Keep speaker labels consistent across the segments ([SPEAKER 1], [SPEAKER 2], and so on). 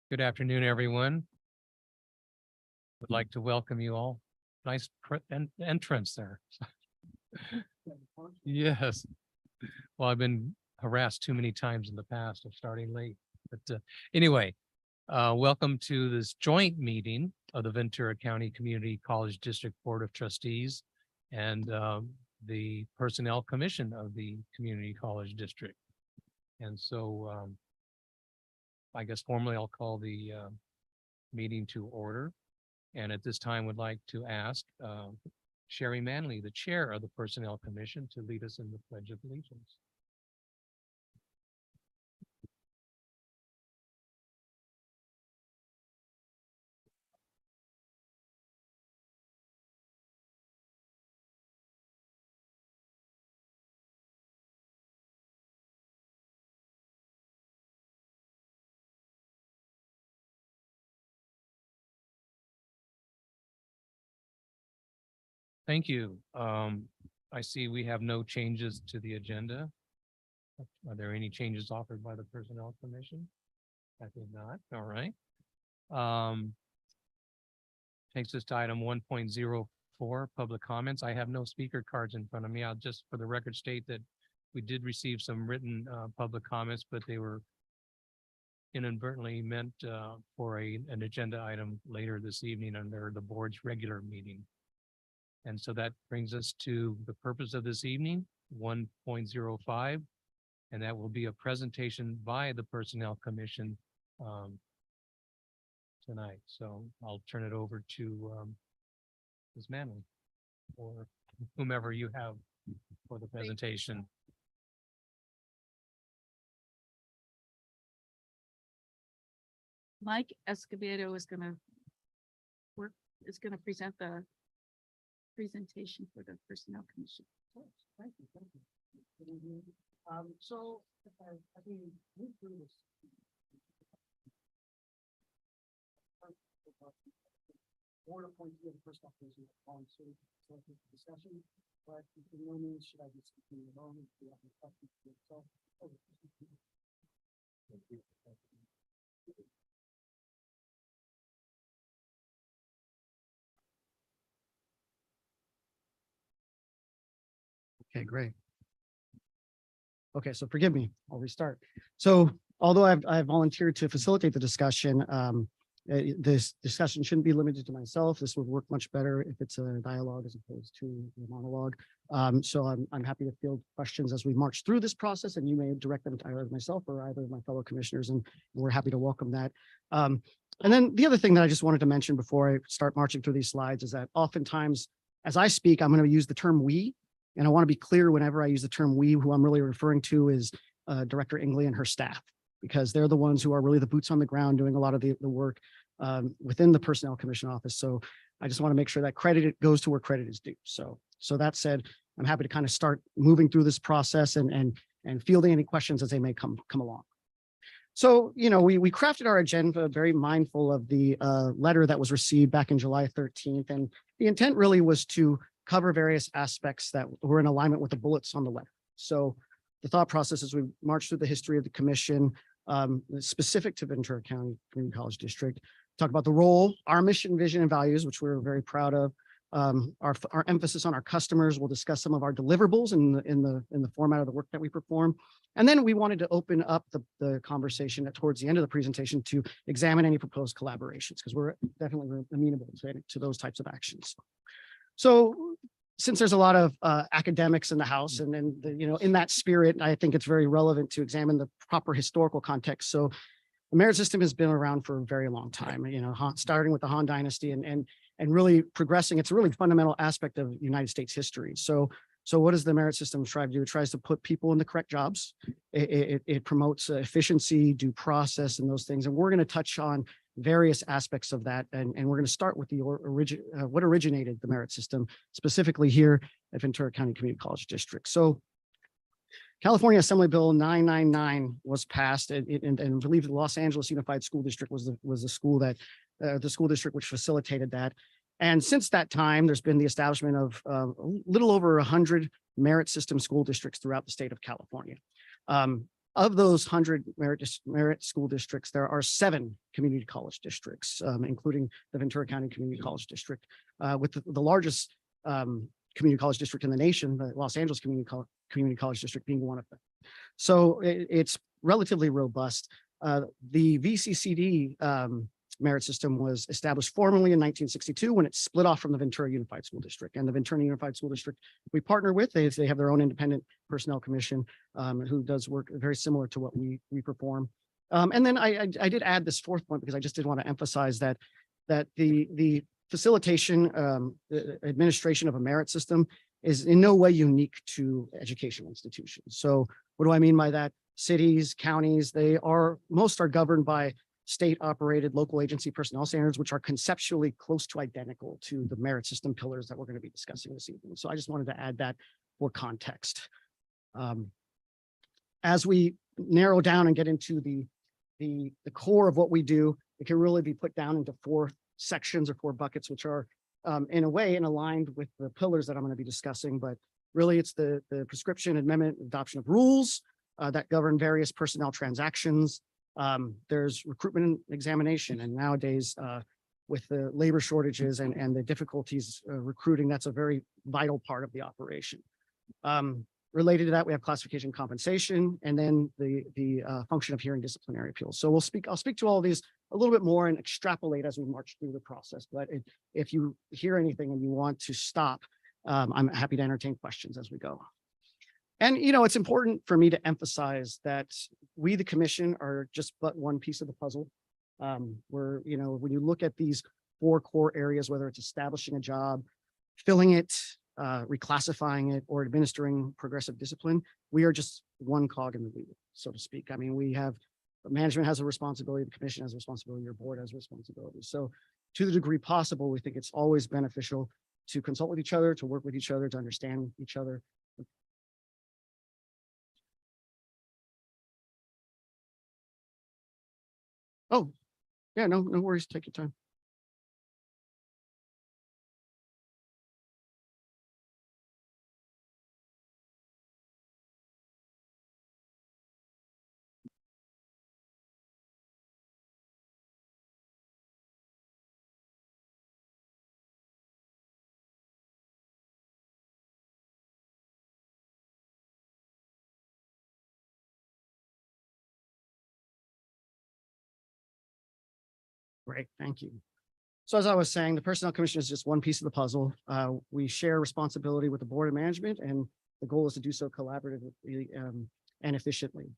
[SPEAKER 1] Good afternoon, everyone. Would like to welcome you all. Nice entrance there. Yes. Well, I've been harassed too many times in the past of starting late, but anyway, welcome to this joint meeting of the Ventura County Community College District Board of Trustees and the Personnel Commission of the Community College District. And so I guess formally I'll call the meeting to order. And at this time would like to ask Sherry Manley, the chair of the Personnel Commission, to lead us in the Pledge of Allegiance. Thank you. I see we have no changes to the agenda. Are there any changes offered by the Personnel Commission? I think not. All right. Takes us to item 1.04, public comments. I have no speaker cards in front of me. I'll just for the record state that we did receive some written public comments, but they were inadvertently meant for an agenda item later this evening under the board's regular meeting. And so that brings us to the purpose of this evening, 1.05, and that will be a presentation by the Personnel Commission tonight. So I'll turn it over to Ms. Manley or whomever you have for the presentation.
[SPEAKER 2] Mike Escobedo is going to present the presentation for the Personnel Commission.
[SPEAKER 3] Thank you. Good evening. So as we move through this, board appointee of the Personnel Commission volunteered to facilitate the discussion, but in no means should I be speaking alone. If you have any questions for yourself. Okay, great. Okay, so forgive me, I'll restart. So although I've volunteered to facilitate the discussion, this discussion shouldn't be limited to myself. This would work much better if it's a dialogue as opposed to a monologue. So I'm happy to field questions as we march through this process, and you may direct them to either myself or either of my fellow commissioners, and we're happy to welcome that. And then the other thing that I just wanted to mention before I start marching through these slides is that oftentimes as I speak, I'm going to use the term we. And I want to be clear whenever I use the term we, who I'm really referring to is Director Ingley and her staff, because they're the ones who are really the boots on the ground doing a lot of the work within the Personnel Commission office. So I just want to make sure that credit goes to where credit is due. So that said, I'm happy to kind of start moving through this process and fielding any questions as they may come along. So, you know, we crafted our agenda very mindful of the letter that was received back in July 13th. And the intent really was to cover various aspects that were in alignment with the bullets on the letter. So the thought process as we march through the history of the commission, specific to Ventura County Community College District, talk about the role, our mission, vision, and values, which we're very proud of, our emphasis on our customers. We'll discuss some of our deliverables in the format of the work that we perform. And then we wanted to open up the conversation towards the end of the presentation to examine any proposed collaborations, because we're definitely amenable to those types of actions. So since there's a lot of academics in the House, and then, you know, in that spirit, I think it's very relevant to examine the proper historical context. So the merit system has been around for a very long time, you know, starting with the Han Dynasty and really progressing. It's a really fundamental aspect of United States history. So what does the merit system try to do? It tries to put people in the correct jobs. It promotes efficiency, due process, and those things. And we're going to touch on various aspects of that. And we're going to start with the what originated the merit system, specifically here at Ventura County Community College District. So California Assembly Bill 999 was passed, and I believe the Los Angeles Unified School District was the school district which facilitated that. And since that time, there's been the establishment of a little over 100 merit system school districts throughout the state of California. Of those 100 merit school districts, there are 7 community college districts, including the Ventura County Community College District, with the largest community college district in the nation, the Los Angeles Community College District being one of them. So it's relatively robust. The VCCD merit system was established formally in 1962 when it split off from the Ventura Unified School District. And the Ventura Unified School District we partner with, they have their own independent personnel commission who does work very similar to what we perform. And then I did add this 4th point because I just did want to emphasize that the facilitation administration of a merit system is in no way unique to educational institutions. So what do I mean by that? Cities, counties, most are governed by state operated local agency personnel standards, which are conceptually close to identical to the merit system pillars that we're going to be discussing this evening. So I just wanted to add that for context. As we narrow down and get into the core of what we do, it can really be put down into 4 sections or 4 buckets, which are in a way aligned with the pillars that I'm going to be discussing. But really it's the prescription, amendment, adoption of rules that govern various personnel transactions. There's recruitment and examination, and nowadays with the labor shortages and the difficulties recruiting, that's a very vital part of the operation. Related to that, we have classification compensation, and then the function of hearing disciplinary appeals. So I'll speak to all of these a little bit more and extrapolate as we march through the process. But if you hear anything and you want to stop, I'm happy to entertain questions as we go. And, it's important for me to emphasize that we, the commission, are just but one piece of the puzzle. When you look at these 4 core areas, whether it's establishing a job, filling it, reclassifying it, or administering progressive discipline, we are just one cog in the wheel, so to speak. I mean, management has a responsibility, the commission has a responsibility, your board has a responsibility. So to the degree possible, we think it's always beneficial to consult with each other, to work with each other, to understand each other. Oh, yeah, no worries. Take your time. Great, thank you. So as I was saying, the Personnel Commission is just one piece of the puzzle. We share responsibility with the board of management, and the goal is to do so collaboratively and efficiently.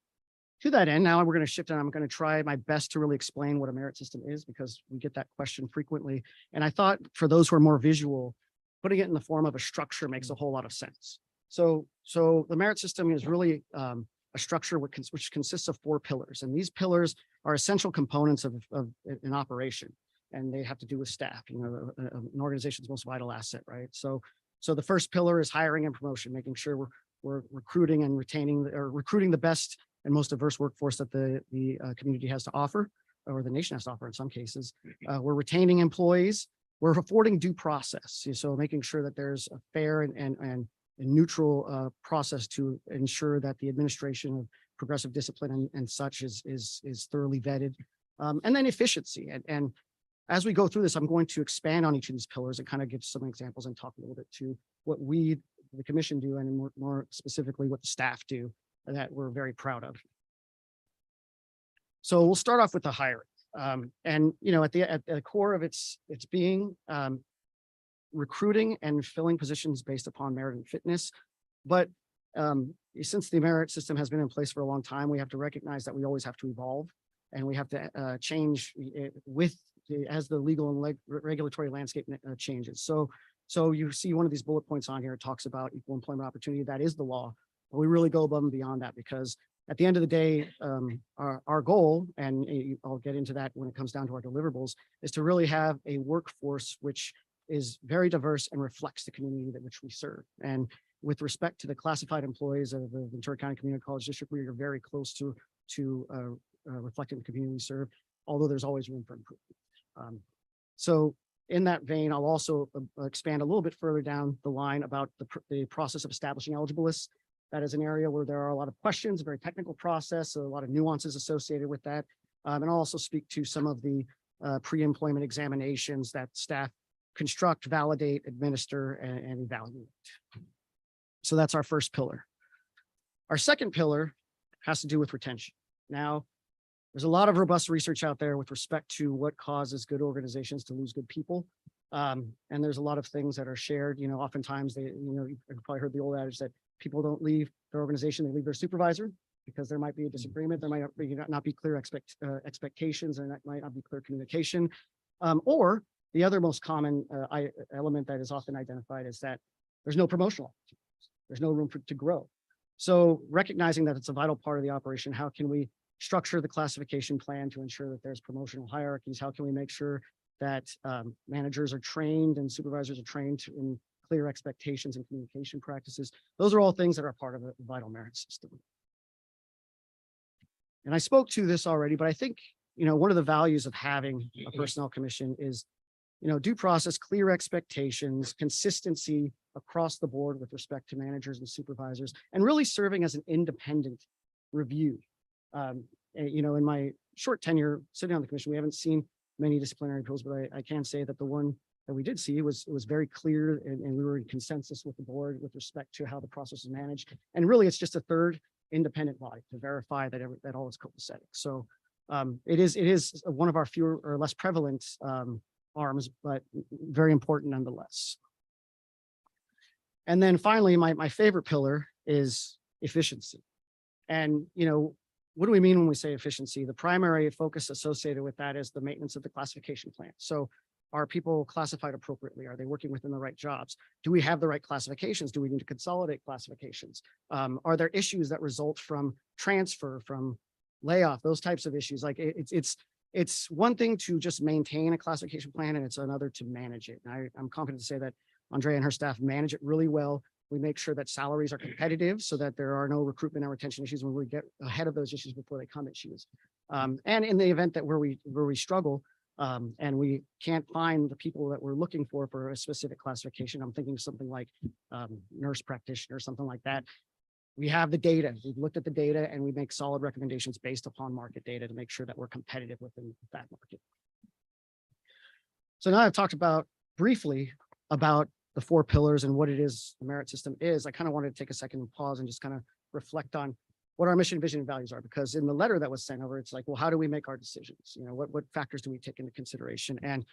[SPEAKER 3] To that end, now we're going to shift and I'm going to try my best to really explain what a merit system is, because we get that question frequently. And I thought for those who are more visual, putting it in the form of a structure makes a whole lot of sense. So the merit system is really a structure which consists of 4 pillars. And these pillars are essential components of an operation. And they have to do with staff, an organization's most vital asset, right? So the first pillar is hiring and promotion, making sure we're recruiting and recruiting the best and most diverse workforce that the community has to offer, or the nation has to offer in some cases. We're retaining employees. We're affording due process. So making sure that there's a fair and neutral process to ensure that the administration of progressive discipline and such is thoroughly vetted. And then efficiency. And as we go through this, I'm going to expand on each of these pillars and kind of give some examples and talk a little bit to what we, the commission, do, and more specifically what the staff do that we're very proud of. So we'll start off with the hiring. And at the core of its being, recruiting and filling positions based upon merit and fitness. But since the merit system has been in place for a long time, we have to recognize that we always have to evolve, and we have to change as the legal and regulatory landscape changes. So you see one of these bullet points on here, it talks about equal employment opportunity. That is the law, but we really go above and beyond that, because at the end of the day, our goal, and I'll get into that when it comes down to our deliverables, is to really have a workforce which is very diverse and reflects the community that which we serve. And with respect to the classified employees of the Ventura County Community College District, we are very close to reflecting the community we serve, although there's always room for improvement. So in that vein, I'll also expand a little bit further down the line about the process of establishing eligible lists. That is an area where there are a lot of questions, a very technical process, so a lot of nuances associated with that. And I'll also speak to some of the pre-employment examinations that staff construct, validate, administer, and evaluate. So that's our first pillar. Our second pillar has to do with retention. Now, there's a lot of robust research out there with respect to what causes good organizations to lose good people. And there's a lot of things that are shared. Oftentimes you've probably heard the old adage that people don't leave their organization, they leave their supervisor, because there might be a disagreement, there might not be clear expectations, and that might not be clear communication. Or the other most common element that is often identified is that there's no promotional opportunities. There's no room to grow. So recognizing that it's a vital part of the operation, how can we structure the classification plan to ensure that there's promotional hierarchies? How can we make sure that managers are trained and supervisors are trained in clear expectations and communication practices? Those are all things that are part of a vital merit system. And I spoke to this already, but I think, one of the values of having a personnel commission is, due process, clear expectations, consistency across the board with respect to managers and supervisors, and really serving as an independent review. In my short tenure sitting on the commission, we haven't seen many disciplinary appeals, but I can say that the one that we did see was very clear, and we were in consensus with the board with respect to how the process is managed. And really, it's just a third independent body to verify that that all is copacetic. So it is one of our fewer or less prevalent arms, but very important nonetheless. And then finally, my favorite pillar is efficiency. And what do we mean when we say efficiency? The primary focus associated with that is the maintenance of the classification plan. So are people classified appropriately? Are they working within the right jobs? Do we have the right classifications? Do we need to consolidate classifications? Are there issues that result from transfer, from layoff, those types of issues? Like it's one thing to just maintain a classification plan, and it's another to manage it. And I'm confident to say that Andrea and her staff manage it really well. We make sure that salaries are competitive so that there are no recruitment and retention issues when we get ahead of those issues before they come issues. And in the event that where we struggle and we can't find the people that we're looking for a specific classification, I'm thinking something like nurse practitioner, something like that. We have the data. We've looked at the data and we make solid recommendations based upon market data to make sure that we're competitive within that market. So now I've talked briefly about the 4 pillars and what it is the merit system is. I kind of wanted to take a second and pause and just kind of reflect on what our mission, vision, and values are, because in the letter that was sent over, it's like, well, how do we make our decisions? What factors do we take into consideration? And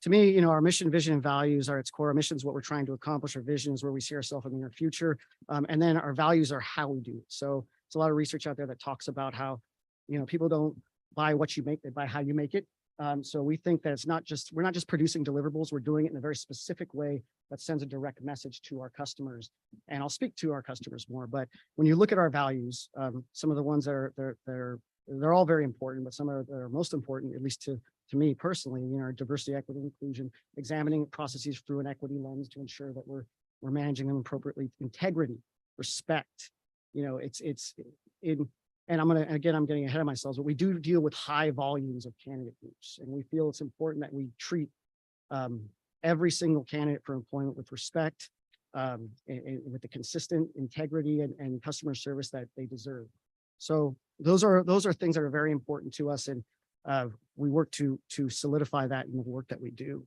[SPEAKER 3] to me, our mission, vision, and values are its core. Our mission is what we're trying to accomplish. Our vision is where we see ourselves in the near future. And then our values are how we do it. So there's a lot of research out there that talks about how, people don't buy what you make, they buy how you make it. So we think that we're not just producing deliverables, we're doing it in a very specific way that sends a direct message to our customers. And I'll speak to our customers more, but when you look at our values, some of the ones that they're all very important, but some that are most important, at least to me personally, diversity, equity, inclusion, examining processes through an equity lens to ensure that we're managing them appropriately, integrity, respect, and I'm getting ahead of myself, but we do deal with high volumes of candidate groups. And we feel it's important that we treat every single candidate for employment with respect, and with the consistent integrity and customer service that they deserve. So those are things that are very important to us. And we work to solidify that in the work that we do.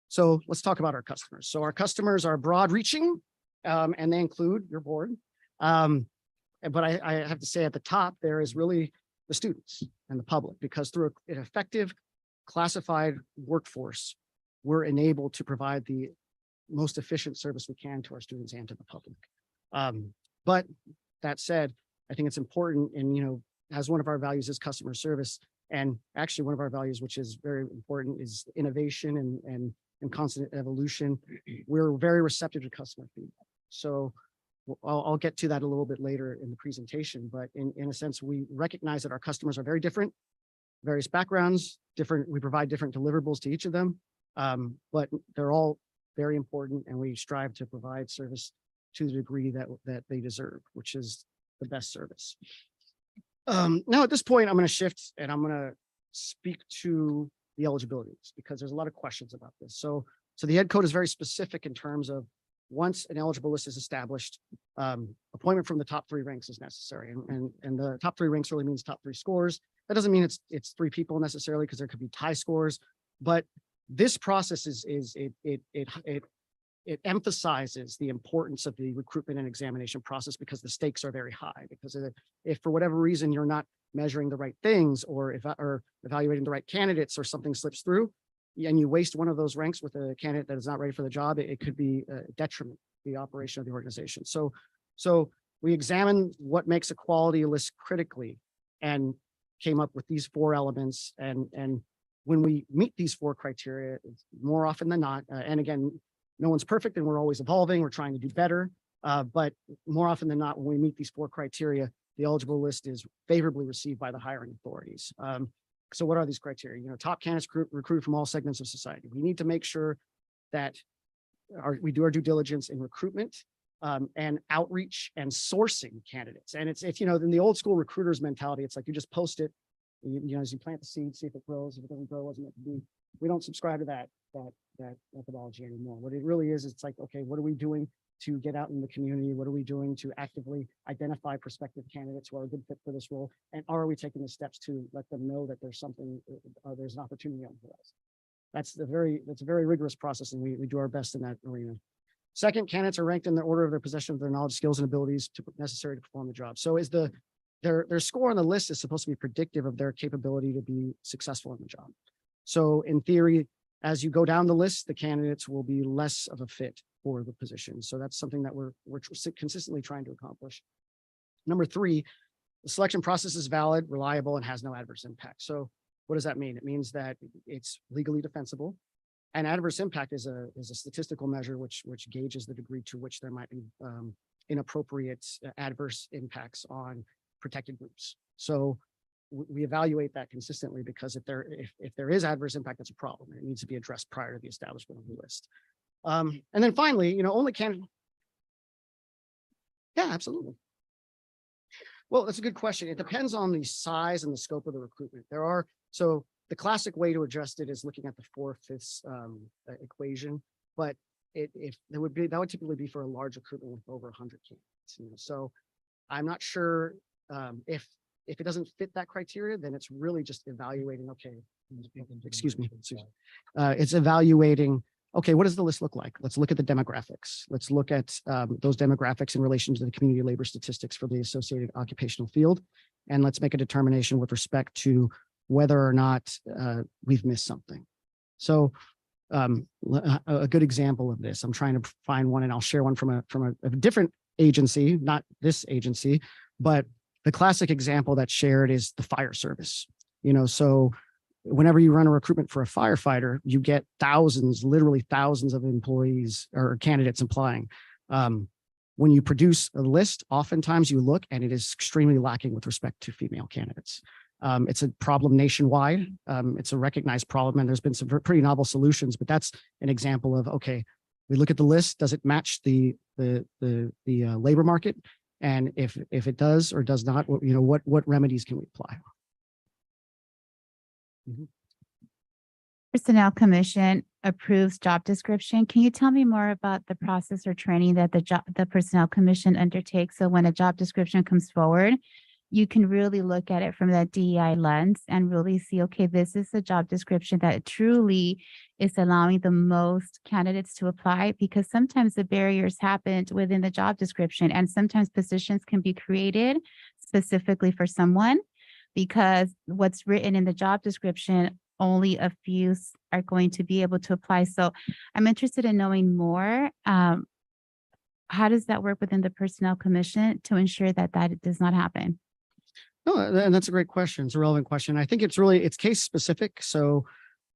[SPEAKER 3] So let's talk about our customers. So our customers are broad reaching, and they include your board. But I have to say at the top, there is really the students and the public, because through an effective classified workforce, we're enabled to provide the most efficient service we can to our students and to the public. But that said, I think it's important, and as one of our values is customer service, and actually one of our values, which is very important, is innovation and constant evolution. We're very receptive to customer feedback. So I'll get to that a little bit later in the presentation, but in a sense, we recognize that our customers are very different, various backgrounds, different. We provide different deliverables to each of them, but they're all very important, and we strive to provide service to the degree that they deserve, which is the best service. Now at this point, I'm going to shift and I'm going to speak to the eligibilities, because there's a lot of questions about this. So the Ed Code is very specific in terms of once an eligible list is established, appointment from the top 3 ranks is necessary. And the top 3 ranks really means top 3 scores. That doesn't mean it's 3 people necessarily, because there could be tie scores. But this process it emphasizes the importance of the recruitment and examination process, because the stakes are very high. Because if for whatever reason you're not measuring the right things, or evaluating the right candidates, or something slips through, and you waste one of those ranks with a candidate that is not ready for the job, it could be a detriment to the operation of the organization. So we examine what makes a quality list critically, and came up with these 4 elements. And when we meet these 4 criteria, more often than not, and again, no one's perfect and we're always evolving, we're trying to do better. But more often than not, when we meet these 4 criteria, the eligible list is favorably received by the hiring authorities. So what are these criteria? Top candidates recruited from all segments of society. We need to make sure that we do our due diligence in recruitment, and outreach and sourcing candidates. And it's in the old school recruiters mentality, it's like you just post it, as you plant the seed, see if it grows. If it doesn't grow, it wasn't meant to be. We don't subscribe to that methodology anymore. What it really is, it's like, okay, what are we doing to get out in the community? What are we doing to actively identify prospective candidates who are a good fit for this role? And are we taking the steps to let them know that there's an opportunity on the horizon? That's a very rigorous process, and we do our best in that arena. Second, candidates are ranked in the order of their possession of their knowledge, skills, and abilities necessary to perform the job. So their score on the list is supposed to be predictive of their capability to be successful in the job. So in theory, as you go down the list, the candidates will be less of a fit for the position. So that's something that we're consistently trying to accomplish. Number 3, the selection process is valid, reliable, and has no adverse impact. So what does that mean? It means that it's legally defensible. And adverse impact is a statistical measure which gauges the degree to which there might be inappropriate adverse impacts on protected groups. So we evaluate that consistently, because if there is adverse impact, that's a problem. It needs to be addressed prior to the establishment of the list. And then finally, only candidate. Yeah, absolutely. Well, that's a good question. It depends on the size and the scope of the recruitment. So the classic way to adjust it is looking at the 4/5 equation, but that would typically be for a large recruitment with over 100 candidates. So I'm not sure if it doesn't fit that criteria, then it's really just evaluating. Okay, excuse me. It's evaluating. Okay, what does the list look like? Let's look at the demographics. Let's look at those demographics in relation to the community labor statistics for the associated occupational field. And let's make a determination with respect to whether or not we've missed something. So a good example of this, I'm trying to find one, and I'll share one from a different agency, not this agency, but the classic example that's shared is the fire service. So whenever you run a recruitment for a firefighter, you get literally thousands of employees or candidates applying. When you produce a list, oftentimes you look and it is extremely lacking with respect to female candidates. It's a problem nationwide. It's a recognized problem, and there's been some pretty novel solutions, but that's an example of, okay, we look at the list, does it match the labor market? And if it does or does not, what remedies can we apply? Mm-hmm.
[SPEAKER 4] Personnel Commission approves job description. Can you tell me more about the process or training that the Personnel Commission undertakes? So when a job description comes forward, you can really look at it from that DEI lens and really see, okay, this is a job description that truly is allowing the most candidates to apply, because sometimes the barriers happen within the job description, and sometimes positions can be created specifically for someone because what's written in the job description, only a few are going to be able to apply. So I'm interested in knowing more. How does that work within the Personnel Commission to ensure that does not happen?
[SPEAKER 3] No, and that's a great question. It's a relevant question. I think it's case specific. So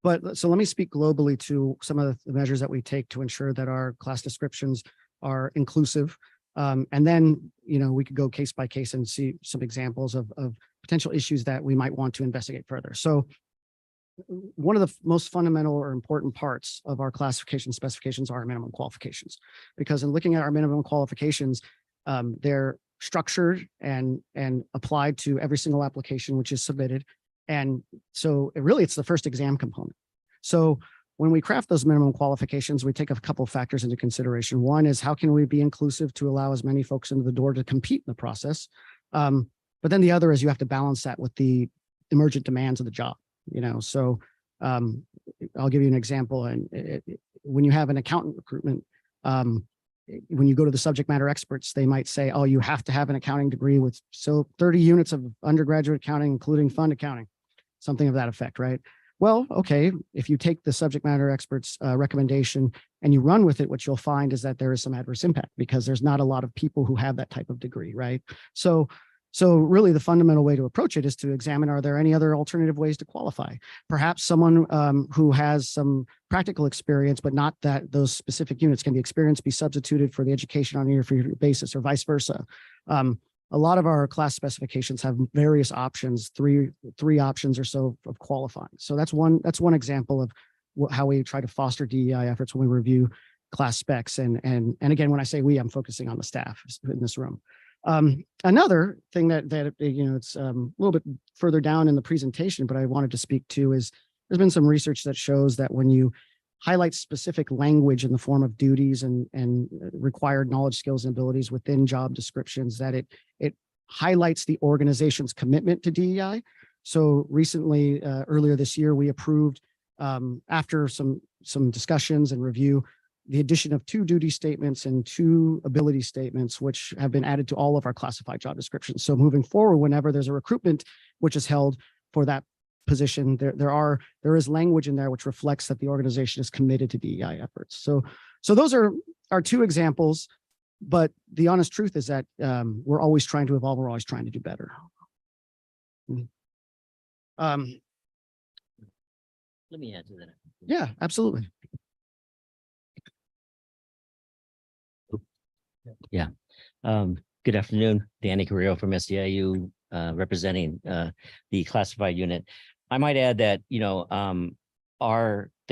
[SPEAKER 3] let me speak globally to some of the measures that we take to ensure that our class descriptions are inclusive. And then, we could go case by case and see some examples of potential issues that we might want to investigate further. So one of the most fundamental or important parts of our classification specifications are our minimum qualifications, because in looking at our minimum qualifications, they're structured and applied to every single application which is submitted. And so it's the first exam component. So when we craft those minimum qualifications, we take a couple of factors into consideration. One is how can we be inclusive to allow as many folks into the door to compete in the process? But then the other is you have to balance that with the emergent demands of the job, so I'll give you an example. And when you have an accountant recruitment, when you go to the subject matter experts, they might say, oh, you have to have an accounting degree with 30 units of undergraduate accounting, including fund accounting, something of that effect, right? Well, okay, if you take the subject matter experts recommendation and you run with it, what you'll find is that there is some adverse impact because there's not a lot of people who have that type of degree, right? So really the fundamental way to approach it is to examine, are there any other alternative ways to qualify? Perhaps someone who has some practical experience, but not that those specific units, can the experience be substituted for the education on a year-for-year basis or vice versa? A lot of our class specifications have various options, three options or so of qualifying. So that's one example of how we try to foster DEI efforts when we review class specs. And again, when I say we, I'm focusing on the staff in this room. Another thing that it's a little bit further down in the presentation, but I wanted to speak to is there's been some research that shows that when you highlight specific language in the form of duties and required knowledge, skills, and abilities within job descriptions, that it highlights the organization's commitment to DEI. So recently, earlier this year, we approved, after some discussions and review, the addition of 2 duty statements and 2 ability statements, which have been added to all of our classified job descriptions. So moving forward, whenever there's a recruitment which is held for that position, there is language in there which reflects that the organization is committed to DEI efforts. So those are 2 examples, but the honest truth is that we're always trying to evolve. We're always trying to do better.
[SPEAKER 5] Let me add to that.
[SPEAKER 3] Yeah, absolutely.
[SPEAKER 5] Yeah. Good afternoon, Danny Carrillo from SEIU, representing the classified unit. I might add that, the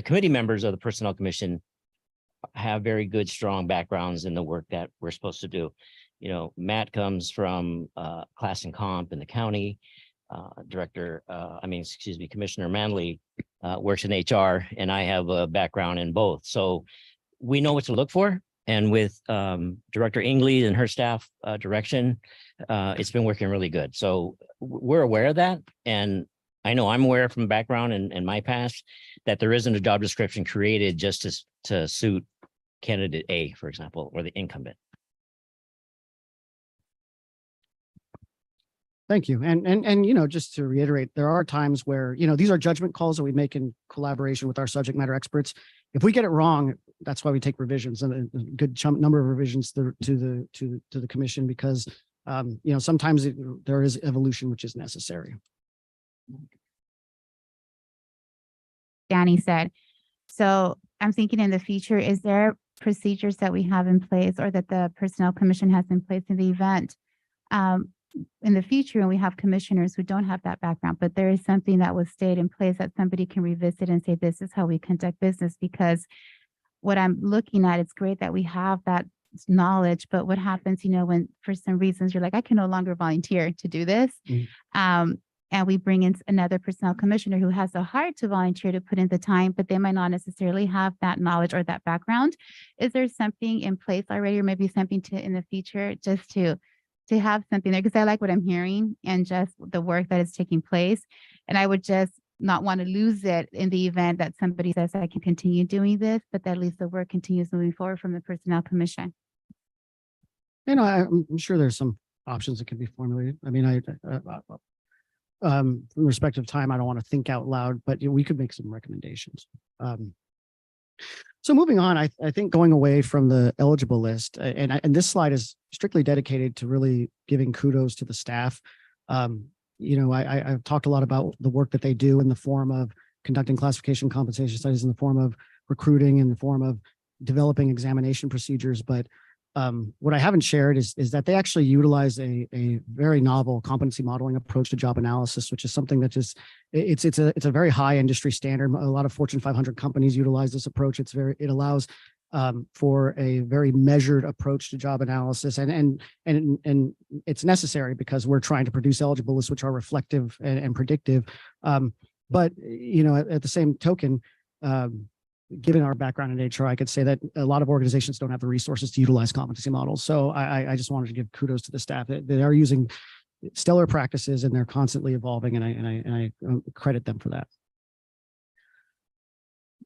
[SPEAKER 5] committee members of the Personnel Commission have very good, strong backgrounds in the work that we're supposed to do. Matt comes from class and comp in the county. Commissioner Manley works in HR, and I have a background in both. So we know what to look for. And with Director Ingley and her staff direction, it's been working really good. So we're aware of that. And I know I'm aware from background and my past that there isn't a job description created just to suit candidate A, for example, or the incumbent.
[SPEAKER 3] Thank you. And just to reiterate, there are times where, these are judgment calls that we make in collaboration with our subject matter experts. If we get it wrong, that's why we take revisions, and a good number of revisions to the commission, because sometimes there is evolution which is necessary.
[SPEAKER 4] Danny said. So I'm thinking in the future, is there procedures that we have in place or that the Personnel Commission has in place in the event in the future, and we have commissioners who don't have that background, but there is something that was stayed in place that somebody can revisit and say, this is how we conduct business? Because what I'm looking at, it's great that we have that knowledge, but what happens, when for some reasons you're like, I can no longer volunteer to do this. And we bring in another personnel commissioner who has the heart to volunteer to put in the time, but they might not necessarily have that knowledge or that background. Is there something in place already, or maybe something to in the future, just to have something there? Because I like what I'm hearing and just the work that is taking place. And I would just not want to lose it in the event that somebody says I can continue doing this, but that at least the work continues moving forward from the Personnel Commission.
[SPEAKER 3] I'm sure there's some options that can be formulated. I mean, from the respective time, I don't want to think out loud, but we could make some recommendations. So moving on, I think going away from the eligible list, and this slide is strictly dedicated to really giving kudos to the staff. I've talked a lot about the work that they do in the form of conducting classification compensation studies, in the form of recruiting, in the form of developing examination procedures. But what I haven't shared is that they actually utilize a very novel competency modeling approach to job analysis, which is something that it's a very high industry standard. A lot of Fortune 500 companies utilize this approach. It allows for a very measured approach to job analysis, and it's necessary because we're trying to produce eligible lists which are reflective and predictive. But at the same token, given our background in HR, I could say that a lot of organizations don't have the resources to utilize competency models. So I just wanted to give kudos to the staff that they are using stellar practices and they're constantly evolving, and I credit them for that.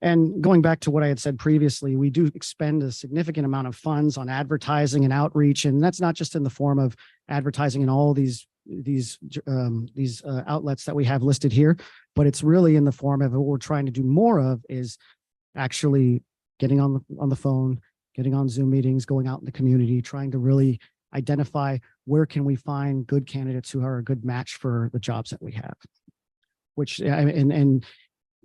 [SPEAKER 3] And going back to what I had said previously, we do expend a significant amount of funds on advertising and outreach, and that's not just in the form of advertising in all these outlets that we have listed here, but it's really in the form of what we're trying to do more of is actually getting on the phone, getting on Zoom meetings, going out in the community, trying to really identify where can we find good candidates who are a good match for the jobs that we have. Which and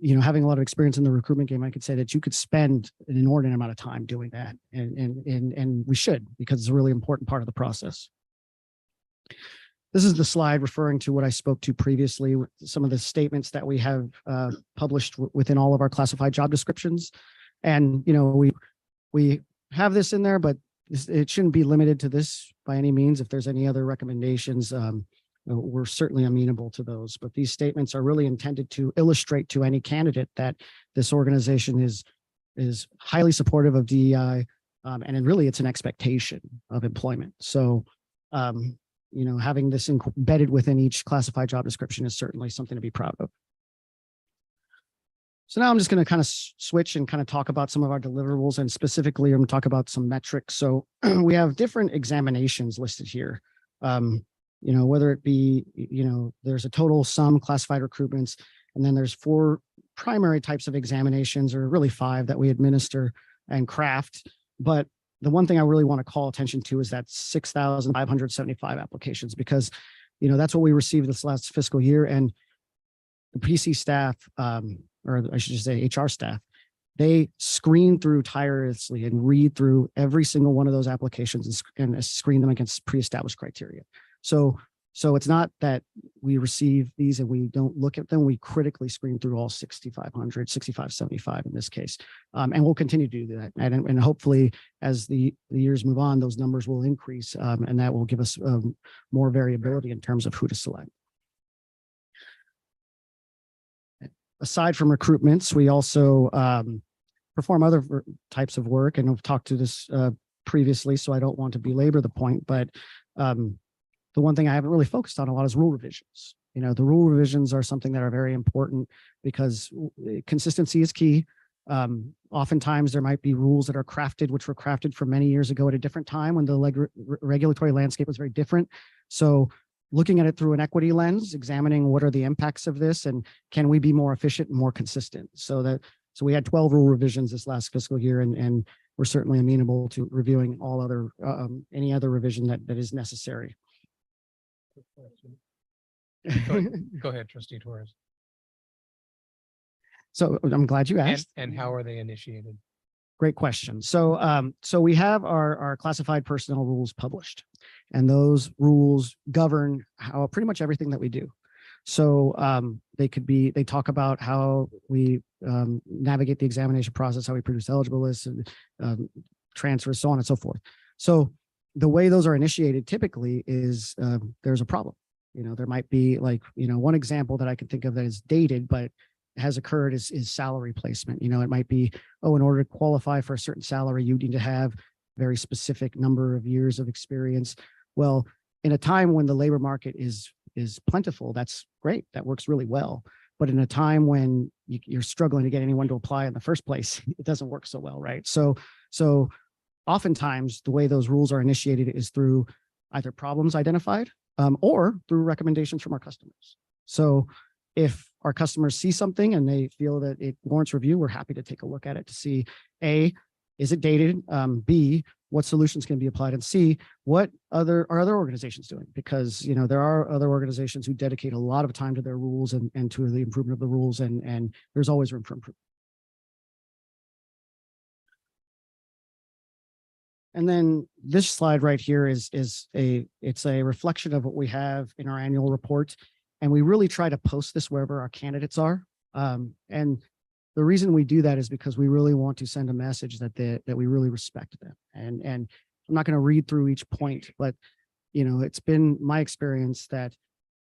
[SPEAKER 3] you know, having a lot of experience in the recruitment game, I could say that you could spend an inordinate amount of time doing that, and we should, because it's a really important part of the process. This is the slide referring to what I spoke to previously, some of the statements that we have published within all of our classified job descriptions. And, you know, we have this in there, but it shouldn't be limited to this by any means. If there's any other recommendations, we're certainly amenable to those. But these statements are really intended to illustrate to any candidate that this organization is highly supportive of DEI, and really it's an expectation of employment. So, you know, having this embedded within each classified job description is certainly something to be proud of. So now I'm just going to kind of switch and kind of talk about some of our deliverables, and specifically I'm going to talk about some metrics. So we have different examinations listed here. You know, whether it be, you know, there's a total sum classified recruitments, and then there's 4 primary types of examinations, or really 5 that we administer and craft. But the one thing I really want to call attention to is that 6,575 applications, because, you know, that's what we received this last fiscal year. And the PC staff, or I should just say HR staff, they screen through tirelessly and read through every single one of those applications and screen them against pre-established criteria. So it's not that we receive these and we don't look at them. We critically screen through all 6,575 in this case. And we'll continue to do that. And hopefully as the years move on, those numbers will increase, and that will give us more variability in terms of who to select. Aside from recruitments, we also perform other types of work, and we've talked to this previously, so I don't want to belabor the point, but the one thing I haven't really focused on a lot is rule revisions. You know, the rule revisions are something that are very important because consistency is key. Oftentimes there might be rules that are crafted, which were crafted from many years ago at a different time when the regulatory landscape was very different. So looking at it through an equity lens, examining what are the impacts of this and can we be more efficient and more consistent. So we had 12 rule revisions this last fiscal year, and we're certainly amenable to reviewing all other any other revision that is necessary.
[SPEAKER 1] Go ahead, Trustee Torres.
[SPEAKER 3] So I'm glad you asked.
[SPEAKER 1] And how are they initiated?
[SPEAKER 3] Great question. So we have our classified personnel rules published, and those rules govern how pretty much everything that we do. So they talk about how we navigate the examination process, how we produce eligible lists, and transfers, so on and so forth. So the way those are initiated typically is there's a problem. You know, there might be, like, you know, one example that I can think of that is dated but has occurred is salary placement. You know, it might be, oh, in order to qualify for a certain salary, you need to have a very specific number of years of experience. Well, in a time when the labor market is plentiful, that's great. That works really well. But in a time when you're struggling to get anyone to apply in the first place, it doesn't work so well, right? So oftentimes the way those rules are initiated is through either problems identified or through recommendations from our customers. So if our customers see something and they feel that it warrants review, we're happy to take a look at it to see, A, is it dated? B, what solutions can be applied? And C, what are other organizations doing? Because, you know, there are other organizations who dedicate a lot of time to their rules and to the improvement of the rules, and there's always room for improvement. And then this slide right here it's a reflection of what we have in our annual report. And we really try to post this wherever our candidates are. And the reason we do that is because we really want to send a message that we really respect them. And I'm not going to read through each point, but, you know, it's been my experience that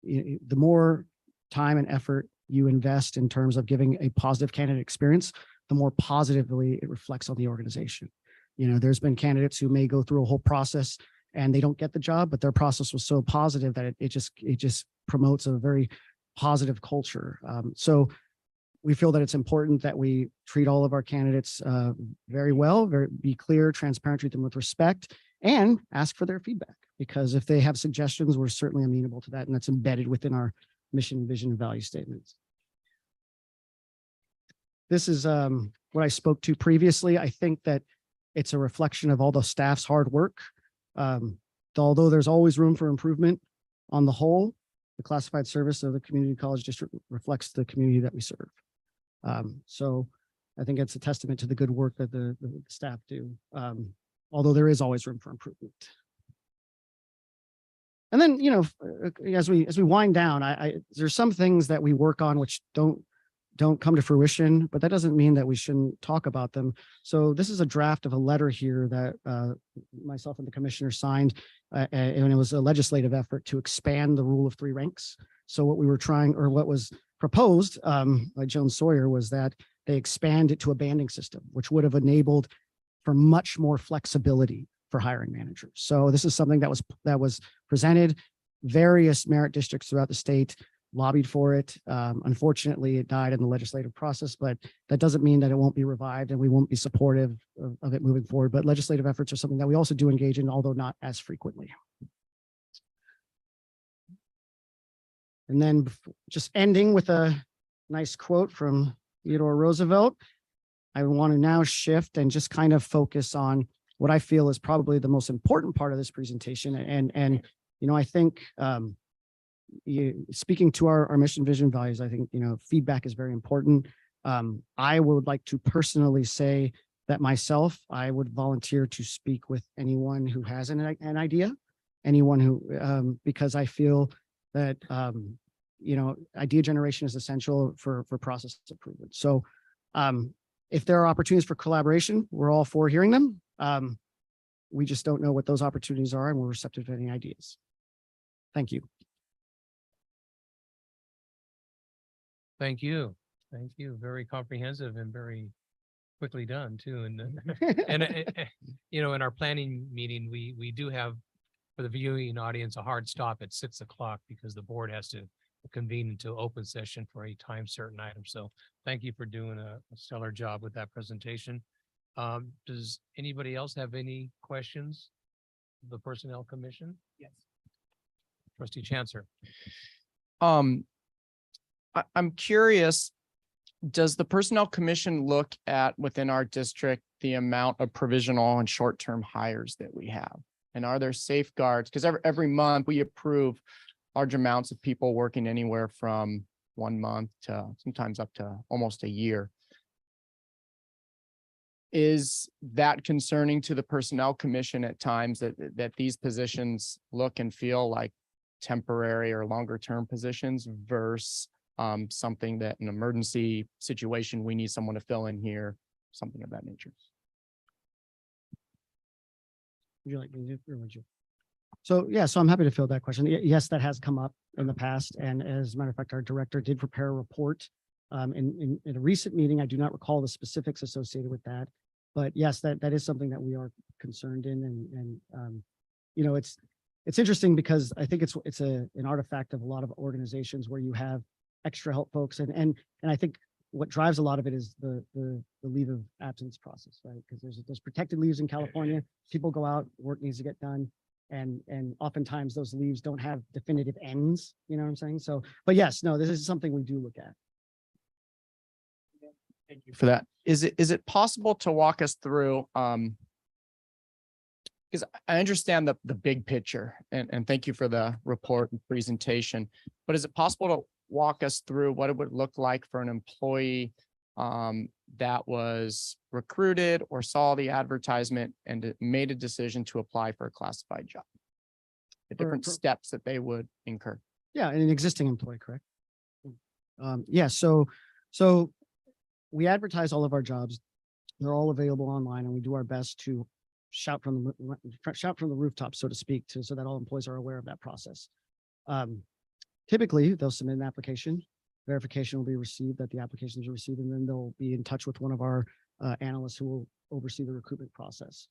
[SPEAKER 3] the more time and effort you invest in terms of giving a positive candidate experience, the more positively it reflects on the organization. You know, there's been candidates who may go through a whole process and they don't get the job, but their process was so positive that it just promotes a very positive culture. So we feel that it's important that we treat all of our candidates very well, be clear, transparent, treat them with respect, and ask for their feedback. Because if they have suggestions, we're certainly amenable to that, and that's embedded within our mission, vision, and value statements. This is what I spoke to previously. I think that it's a reflection of all the staff's hard work. Although there's always room for improvement, on the whole, the classified service of the community college district reflects the community that we serve. So I think it's a testament to the good work that the staff do, although there is always room for improvement. And then, you know, as we wind down, there's some things that we work on which don't come to fruition, but that doesn't mean that we shouldn't talk about them. So this is a draft of a letter here that myself and the commissioner signed, and it was a legislative effort to expand the rule of 3 ranks. So what we were trying, or what was proposed by Joan Sawyer, was that they expand it to a banding system, which would have enabled for much more flexibility for hiring managers. So this is something that was presented. Various merit districts throughout the state lobbied for it. Unfortunately, it died in the legislative process, but that doesn't mean that it won't be revived and we won't be supportive of it moving forward. But legislative efforts are something that we also do engage in, although not as frequently. And then just ending with a nice quote from Theodore Roosevelt, I want to now shift and just kind of focus on what I feel is probably the most important part of this presentation. And you know, I think speaking to our mission, vision, values, I think, you know, feedback is very important. I would like to personally say that myself, I would volunteer to speak with anyone who has an idea, anyone who, because I feel that, you know, idea generation is essential for process improvement. So if there are opportunities for collaboration, we're all for hearing them. We just don't know what those opportunities are, and we're receptive to any ideas. Thank you.
[SPEAKER 1] Thank you. Thank you. Very comprehensive and very quickly done too. And you know, in our planning meeting, we do have for the viewing audience a hard stop at 6 o'clock because the board has to convene into open session for a time certain item. So thank you for doing a stellar job with that presentation. Does anybody else have any questions? The Personnel Commission? Yes. Trustee Chancellor.
[SPEAKER 6] I'm curious, does the Personnel Commission look at within our district the amount of provisional and short-term hires that we have? And are there safeguards? Because every month we approve large amounts of people working anywhere from 1 month to sometimes up to almost a year. Is that concerning to the Personnel Commission at times that these positions look and feel like temporary or longer term positions versus something that an emergency situation, we need someone to fill in here, something of that nature?
[SPEAKER 3] Would you like me to, or would you? So, yeah, so I'm happy to field that question. Yes, that has come up in the past. And as a matter of fact, our director did prepare a report in a recent meeting. I do not recall the specifics associated with that, but yes, that is something that we are concerned in. And you know, it's interesting because I think it's an artifact of a lot of organizations where you have extra help folks. And I think what drives a lot of it is the leave of absence process, right? Because there's protected leaves in California. People go out, work needs to get done. And oftentimes those leaves don't have definitive ends, you know what I'm saying? So, but yes, no, this is something we do look at.
[SPEAKER 6] Thank you for that. Is it possible to walk us through, because I understand the big picture and thank you for the report and presentation, but is it possible to walk us through what it would look like for an employee that was recruited or saw the advertisement and made a decision to apply for a classified job? The different steps that they would incur.
[SPEAKER 3] Yeah, an existing employee, correct? Yeah, so we advertise all of our jobs. They're all available online, and we do our best to shout from the rooftop, so to speak, so that all employees are aware of that process. Typically, they'll submit an application. verification will be received, that the applications are received, and then they'll be in touch with one of our analysts who will oversee the recruitment process.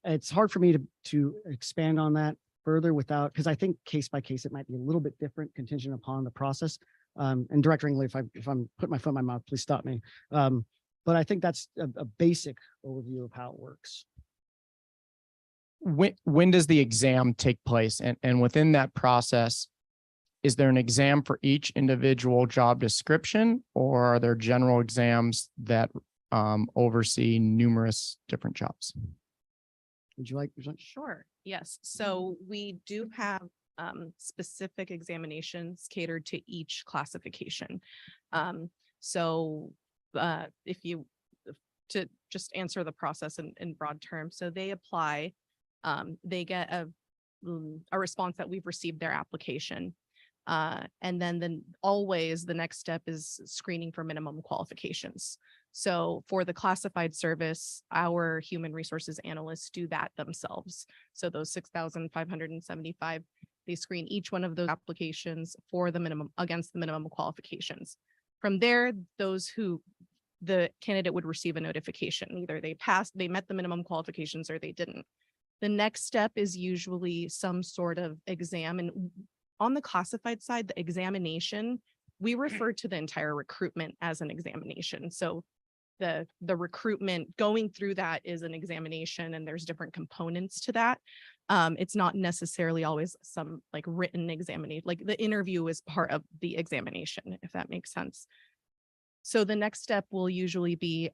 [SPEAKER 3] It's hard for me to expand on that further without, because I think case by case, it might be a little bit different contingent upon the process. And Director Ingley, if I'm putting my foot in my mouth, please stop me. But I think that's a basic overview of how it works.
[SPEAKER 6] When does the exam take place? And within that process, is there an exam for each individual job description, or are there general exams that oversee numerous different jobs?
[SPEAKER 3] Would you like?
[SPEAKER 7] Sure, yes. So we do have specific examinations catered to each classification. If you, to just answer the process in broad terms, so they apply, they get a response that we've received their application. And then always the next step is screening for minimum qualifications. So for the classified service, our human resources analysts do that themselves. So those 6,575, they screen each one of those applications for the minimum against the minimum qualifications. From there, the candidate would receive a notification. Either they passed, they met the minimum qualifications, or they didn't. The next step is usually some sort of exam. And on the classified side, the examination, we refer to the entire recruitment as an examination. So the recruitment, going through that is an examination, and there's different components to that. It's not necessarily always some like written examination, like the interview is part of the examination, if that makes sense. So the next step will usually be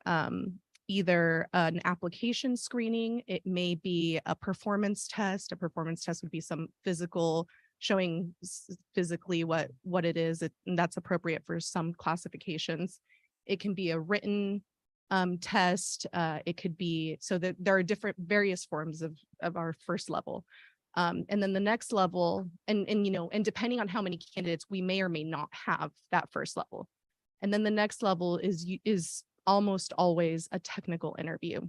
[SPEAKER 7] either an application screening. It may be a performance test. A performance test would be some physical, showing physically what it is, and that's appropriate for some classifications. It can be a written test. It could be, so that there are various forms of our first level. And then the next level, and depending on how many candidates, we may or may not have that first level. And then the next level is almost always a technical interview.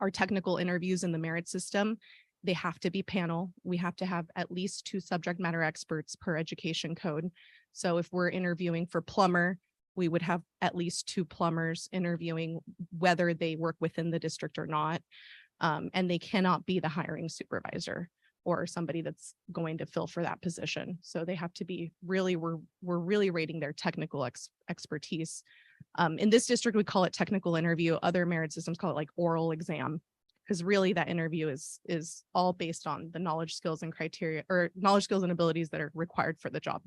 [SPEAKER 7] Our technical interviews in the merit system, they have to be panel. We have to have at least 2 subject matter experts per education code. So if we're interviewing for plumber, we would have at least 2 plumbers interviewing, whether they work within the district or not. And they cannot be the hiring supervisor or somebody that's going to fill for that position. So they have to be really, we're really rating their technical expertise. In this district, we call it technical interview. Other merit systems call it like oral exam, because really that interview is all based on the knowledge, skills, and criteria, or knowledge, skills, and abilities that are required for the job.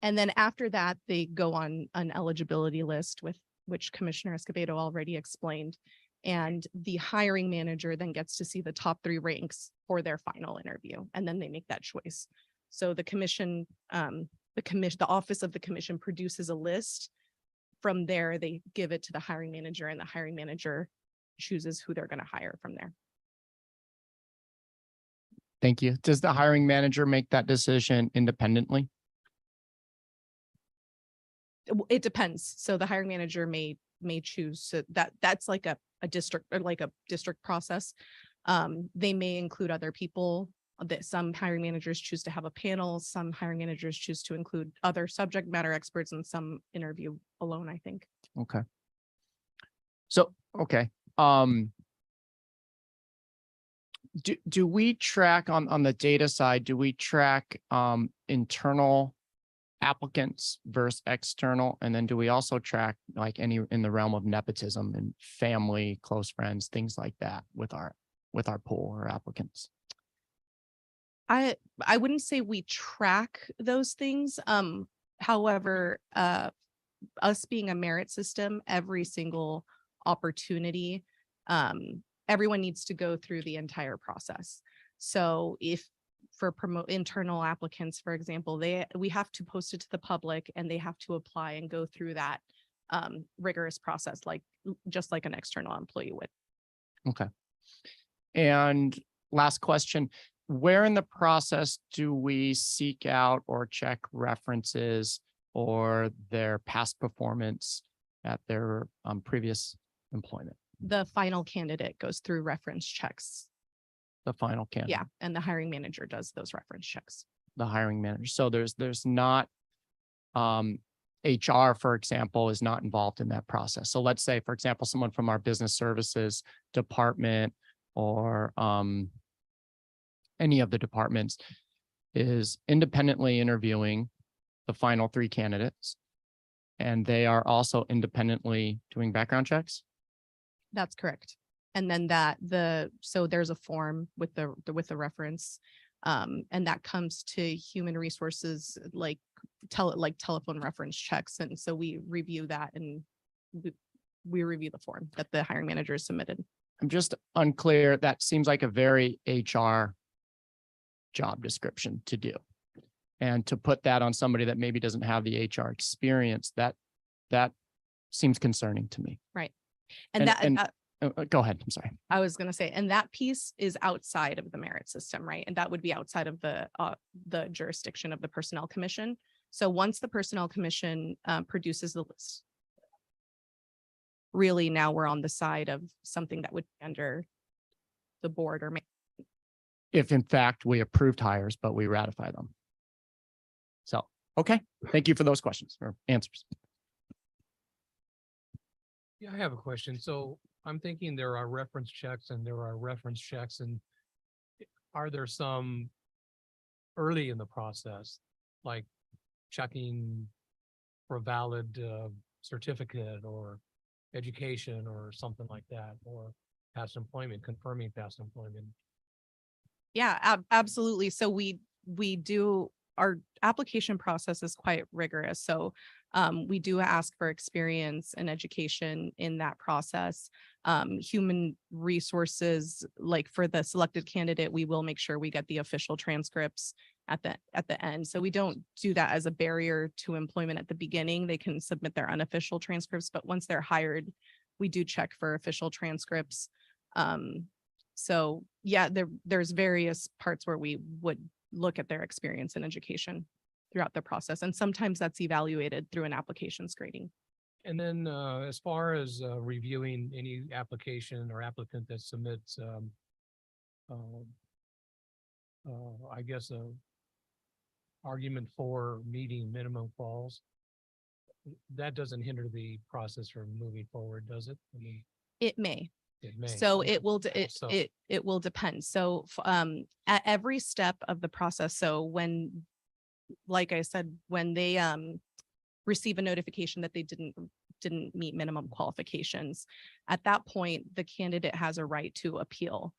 [SPEAKER 7] And then after that, they go on an eligibility list, with which Commissioner Escobedo already explained. And the hiring manager then gets to see the top 3 ranks for their final interview, and then they make that choice. So the commission, the office of the commission produces a list. From there, they give it to the hiring manager, and the hiring manager chooses who they're going to hire from there.
[SPEAKER 6] Thank you. Does the hiring manager make that decision independently?
[SPEAKER 7] It depends. So the hiring manager may choose, so that's like a district, or like a district process. They may include other people. That some hiring managers choose to have a panel. Some hiring managers choose to include other subject matter experts, and some interview alone, I think.
[SPEAKER 6] Okay. So, okay. Do we track on the data side, do we track internal applicants versus external? And then do we also track like any in the realm of nepotism and family, close friends, things like that with our pool or applicants?
[SPEAKER 7] I wouldn't say we track those things. However, us being a merit system, every single opportunity, everyone needs to go through the entire process. So if for internal applicants, for example, we have to post it to the public, and they have to apply and go through that rigorous process, just like an external employee would.
[SPEAKER 6] Okay. And last question, where in the process do we seek out or check references or their past performance at their previous employment?
[SPEAKER 7] The final candidate goes through reference checks.
[SPEAKER 6] The final candidate.
[SPEAKER 7] Yeah, and the hiring manager does those reference checks.
[SPEAKER 6] The hiring manager. So there's not HR, for example, is not involved in that process. So let's say, for example, someone from our business services department or any of the departments is independently interviewing the final 3 candidates. And they are also independently doing background checks.
[SPEAKER 7] That's correct. And then so there's a form with the reference. And that comes to human resources, like telephone reference checks. And so we review that and we review the form that the hiring manager has submitted.
[SPEAKER 6] I'm just unclear. That seems like a very HR job description to do. And to put that on somebody that maybe doesn't have the HR experience, that seems concerning to me.
[SPEAKER 7] Right.
[SPEAKER 6] Go ahead. I'm sorry.
[SPEAKER 7] I was going to say, and that piece is outside of the merit system, right? And that would be outside of the jurisdiction of the Personnel Commission. So once the Personnel Commission produces the list, really now we're on the side of something that would be under the board or
[SPEAKER 6] If in fact we approved hires, but we ratify them. So, okay. Thank you for those questions or answers.
[SPEAKER 1] Yeah, I have a question. So I'm thinking there are reference checks and there are reference checks, and are there some early in the process, like checking for a valid certificate or education or something like that, or past employment, confirming past employment?
[SPEAKER 7] Yeah, absolutely. So we do, our application process is quite rigorous. So we do ask for experience and education in that process. Human resources, like for the selected candidate, we will make sure we get the official transcripts at the end. So we don't do that as a barrier to employment at the beginning. They can submit their unofficial transcripts, but once they're hired, we do check for official transcripts. So yeah, there's various parts where we would look at their experience and education throughout the process. And sometimes that's evaluated through an application screening.
[SPEAKER 1] And then as far as reviewing any application or applicant that submits, I guess, a argument for meeting minimum quals, that doesn't hinder the process from moving forward, does it? I mean,
[SPEAKER 7] It may.
[SPEAKER 1] it may.
[SPEAKER 7] So
[SPEAKER 1] Okay.
[SPEAKER 7] it will,
[SPEAKER 1] So-
[SPEAKER 7] it will depend. So at every step of the process, so when, like I said, when they receive a notification that they didn't meet minimum qualifications, at that point, the candidate has a right to appeal.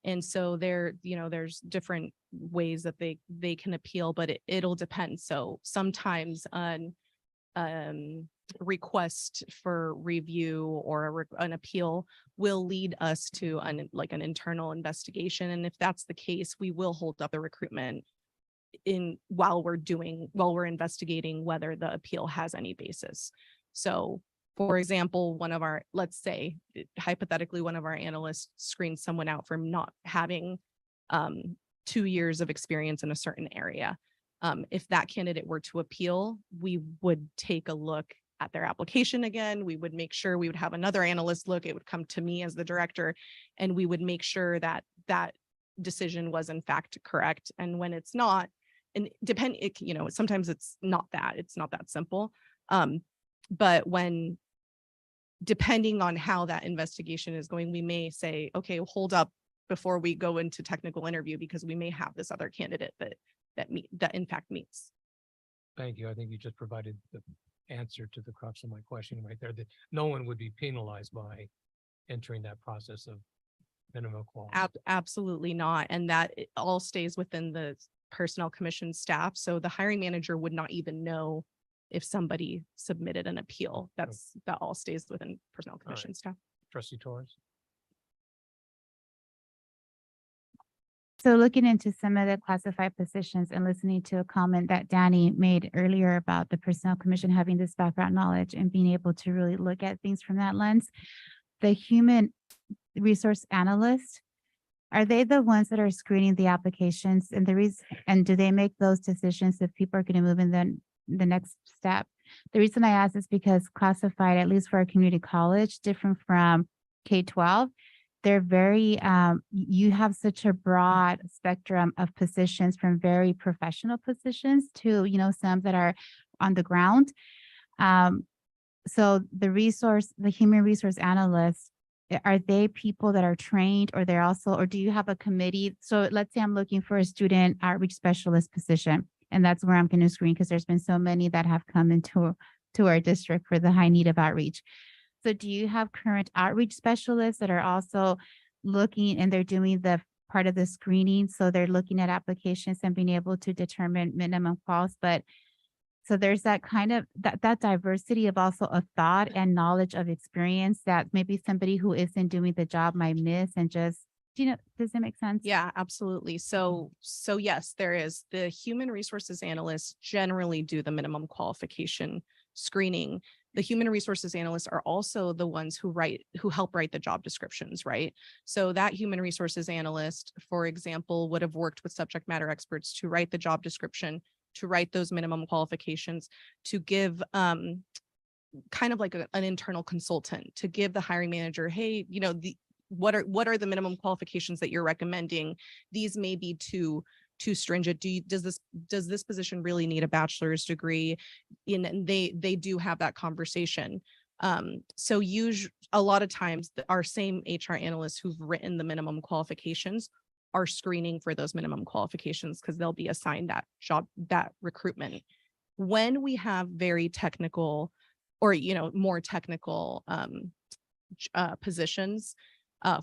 [SPEAKER 7] And so there's different ways that they can appeal, but it'll depend. So sometimes an request for review or an appeal will lead us to an internal investigation. And if that's the case, we will hold up the recruitment while we're investigating whether the appeal has any basis. So for example, let's say hypothetically, one of our analysts screened someone out for not having 2 years of experience in a certain area. If that candidate were to appeal, we would take a look at their application again. We would make sure we would have another analyst look. It would come to me as the director, and we would make sure that that decision was in fact correct. And when it's not, and sometimes it's not that simple. But depending on how that investigation is going, we may say, okay, hold up before we go into technical interview, because we may have this other candidate that in fact meets.
[SPEAKER 1] Thank you. I think you just provided the answer to the crux of my question right there, that no one would be penalized by entering that process of minimum quality.
[SPEAKER 7] Absolutely not. And that it all stays within the Personnel Commission staff. So the hiring manager would not even know if somebody submitted an appeal. That all stays within Personnel Commission staff.
[SPEAKER 1] Trustee Torres?
[SPEAKER 4] So looking into some of the classified positions and listening to a comment that Danny made earlier about the Personnel Commission having this background knowledge and being able to really look at things from that lens, the human resource analyst, are they the ones that are screening the applications and and do they make those decisions if people are going to move in the next step? The reason I ask is because classified, at least for our community college, different from K-12, they're very, you have such a broad spectrum of positions, from very professional positions to, some that are on the ground. So the human resource analysts, are they people that are trained, or they're also, or do you have a committee? So let's say I'm looking for a student outreach specialist position, and that's where I'm going to screen, because there's been so many that have come into our district for the high need of outreach. So do you have current outreach specialists that are also looking, and they're doing the part of the screening? So they're looking at applications and being able to determine minimum quals, but so there's that kind of that diversity of also a thought and knowledge of experience that maybe somebody who isn't doing the job might miss, and just, does that make sense?
[SPEAKER 7] Yeah, absolutely. So yes, there is. The human resources analysts generally do the minimum qualification screening. The human resources analysts are also the ones who help write the job descriptions, right? So that human resources analyst, for example, would have worked with subject matter experts to write the job description, to write those minimum qualifications, to give kind of like an internal consultant, to give the hiring manager, hey, what are the minimum qualifications that you're recommending? These may be too stringent. Does this position really need a bachelor's degree? And they do have that conversation. So a lot of times our same HR analysts who've written the minimum qualifications are screening for those minimum qualifications, because they'll be assigned that job, that recruitment. When we have very technical or, more technical positions,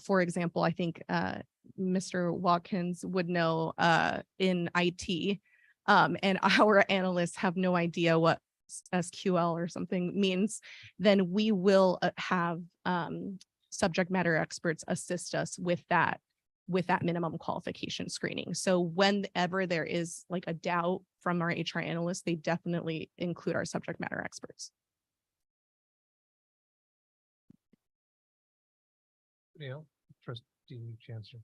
[SPEAKER 7] for example, I think Mr. Watkins would know in IT, and our analysts have no idea what SQL or something means, then we will have subject matter experts assist us with that minimum qualification screening. So whenever there is like a doubt from our HR analysts, they definitely include our subject matter experts.
[SPEAKER 1] Trustee Chancellor.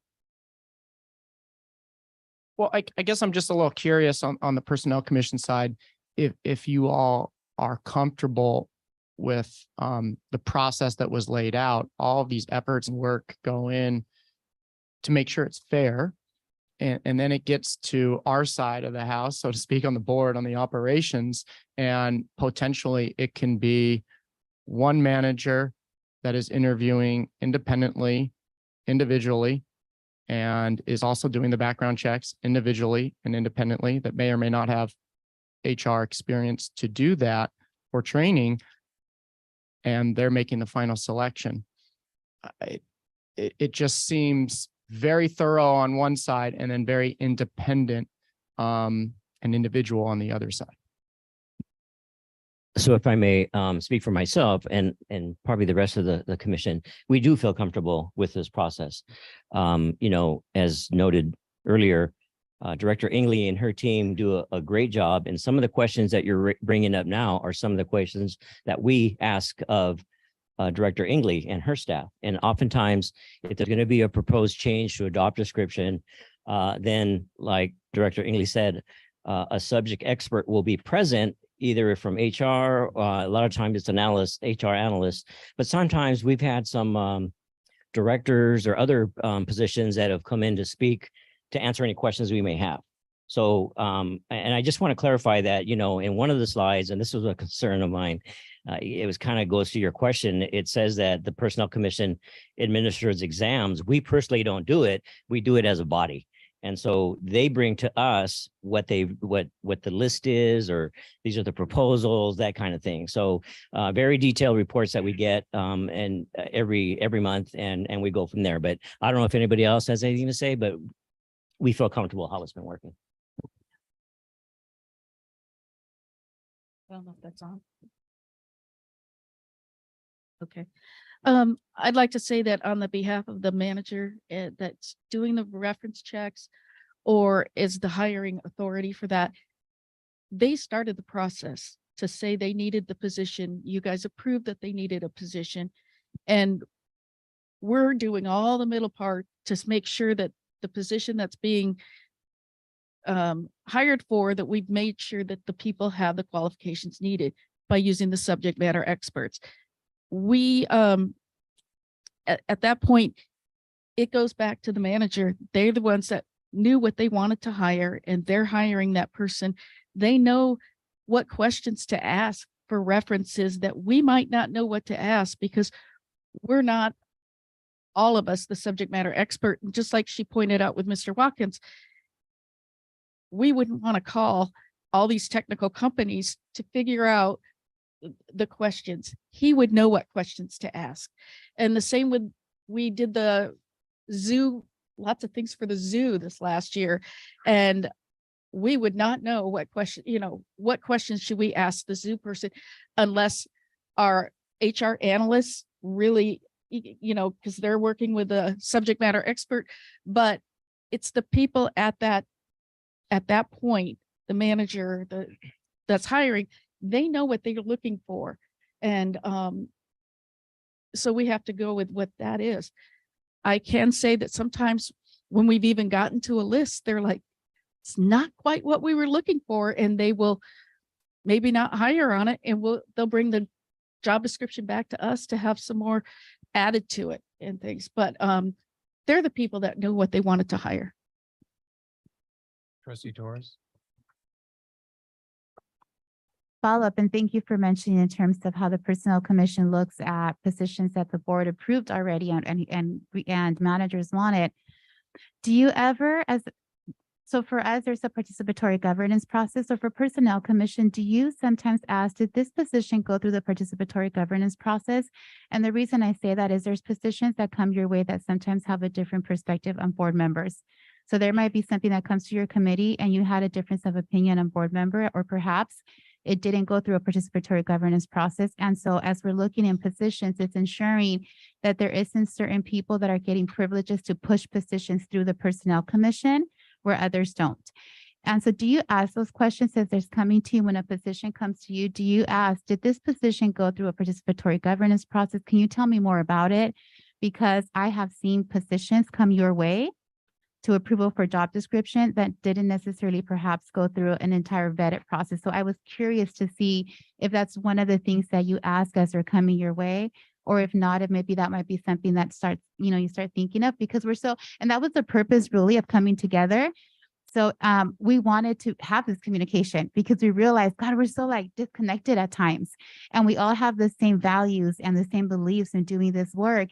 [SPEAKER 6] Well, I guess I'm just a little curious on the Personnel Commission side, if you all are comfortable with the process that was laid out, all of these efforts and work go in to make sure it's fair. And then it gets to our side of the house, so to speak, on the board, on the operations, and potentially it can be one manager that is interviewing independently, individually, and is also doing the background checks individually and independently, that may or may not have HR experience to do that or training, and they're making the final selection. It just seems very thorough on one side and then very independent and individual on the other side.
[SPEAKER 5] So if I may speak for myself and probably the rest of the commission, we do feel comfortable with this process. As noted earlier, Director Ingley and her team do a great job. And some of the questions that you're bringing up now are some of the questions that we ask of Director Ingley and her staff. And oftentimes, if there's going to be a proposed change to a job description, then like Director Ingley said, a subject expert will be present, either from HR, a lot of times it's HR analyst, but sometimes we've had some directors or other positions that have come in to speak to answer any questions we may have. So, and I just want to clarify that, in one of the slides, and this was a concern of mine, it was kind of goes to your question. It says that the Personnel Commission administers exams. We personally don't do it. We do it as a body. And so they bring to us what the list is, or these are the proposals, that kind of thing. So very detailed reports that we get and every month, and we go from there. But I don't know if anybody else has anything to say, but we feel comfortable how it's been working.
[SPEAKER 2] I don't know if that's on. Okay. I'd like to say that on the behalf of the manager that's doing the reference checks or is the hiring authority for that, they started the process to say they needed the position. You guys approved that they needed a position, and we're doing all the middle part to make sure that the position that's being hired for, that we've made sure that the people have the qualifications needed by using the subject matter experts. We at that point, it goes back to the manager. They're the ones that knew what they wanted to hire, and they're hiring that person. They know what questions to ask for references that we might not know what to ask because we're not, all of us, the subject matter expert. And just like she pointed out with Mr. Watkins, we wouldn't want to call all these technical companies to figure out the questions. He would know what questions to ask. And the same with, we did the zoo, lots of things for the zoo this last year. And we would not know what question, what questions should we ask the zoo person unless our HR analysts really, because they're working with a subject matter expert, but it's the people at that point, the manager that's hiring, they know what they're looking for. And so we have to go with what that is. I can say that sometimes when we've even gotten to a list, they're like, it's not quite what we were looking for, and they will maybe not hire on it, and they'll bring the job description back to us to have some more added to it and things. But they're the people that know what they wanted to hire.
[SPEAKER 1] Trustee Torres.
[SPEAKER 4] Follow up, and thank you for mentioning in terms of how the Personnel Commission looks at positions that the board approved already and managers want it. Do you ever, so for us, there's a participatory governance process. So for Personnel Commission, do you sometimes ask, did this position go through the participatory governance process? And the reason I say that is there's positions that come your way that sometimes have a different perspective on board members. So there might be something that comes to your committee and you had a difference of opinion on board member, or perhaps it didn't go through a participatory governance process. And so as we're looking in positions, it's ensuring that there isn't certain people that are getting privileges to push positions through the Personnel Commission where others don't. And so do you ask those questions as there's coming to you when a position comes to you? Do you ask, did this position go through a participatory governance process? Can you tell me more about it? Because I have seen positions come your way to approval for job description that didn't necessarily perhaps go through an entire vetted process. So I was curious to see if that's one of the things that you ask as they're coming your way, or if not, if maybe that might be something that starts, you start thinking of, because and that was the purpose really of coming together. So we wanted to have this communication because we realized, God, we're so disconnected at times, and we all have the same values and the same beliefs in doing this work.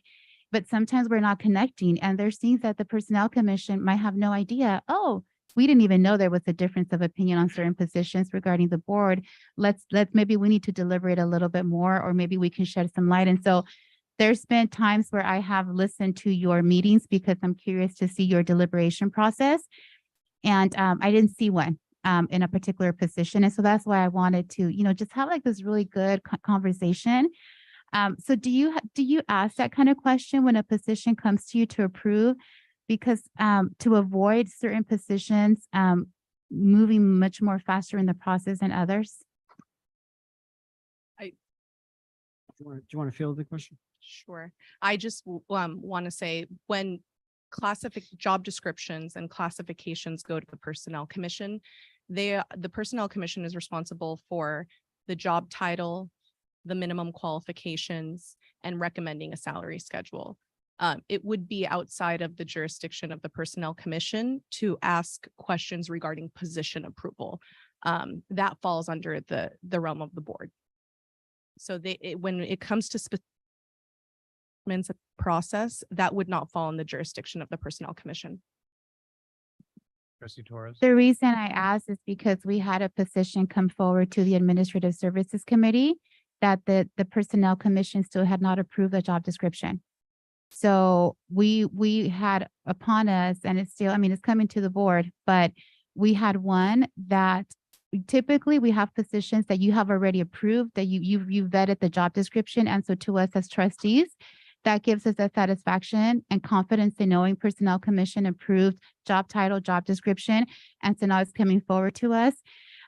[SPEAKER 4] But sometimes we're not connecting, and there's things that the Personnel Commission might have no idea. Oh, we didn't even know there was a difference of opinion on certain positions regarding the board. Let's maybe we need to deliberate a little bit more, or maybe we can shed some light. And so there's been times where I have listened to your meetings because I'm curious to see your deliberation process. And I didn't see one in a particular position. And so that's why I wanted to, just have this really good conversation. So do you ask that kind of question when a position comes to you to approve? Because to avoid certain positions moving much more faster in the process than others?
[SPEAKER 3] Do you want to field the question?
[SPEAKER 7] Sure. I just want to say, when job descriptions and classifications go to the Personnel Commission, the Personnel Commission is responsible for the job title, the minimum qualifications, and recommending a salary schedule. It would be outside of the jurisdiction of the Personnel Commission to ask questions regarding position approval. That falls under the realm of the board. So when it comes to specific process, that would not fall in the jurisdiction of the Personnel Commission.
[SPEAKER 1] Trustee Torres.
[SPEAKER 4] The reason I asked is because we had a position come forward to the Administrative Services Committee that the Personnel Commission still had not approved the job description. So we had upon us, and it's still, it's coming to the board, but we had one that typically we have positions that you have already approved, that you vetted the job description. And so to us as trustees, that gives us a satisfaction and confidence in knowing Personnel Commission approved job title, job description. And so now it's coming forward to us.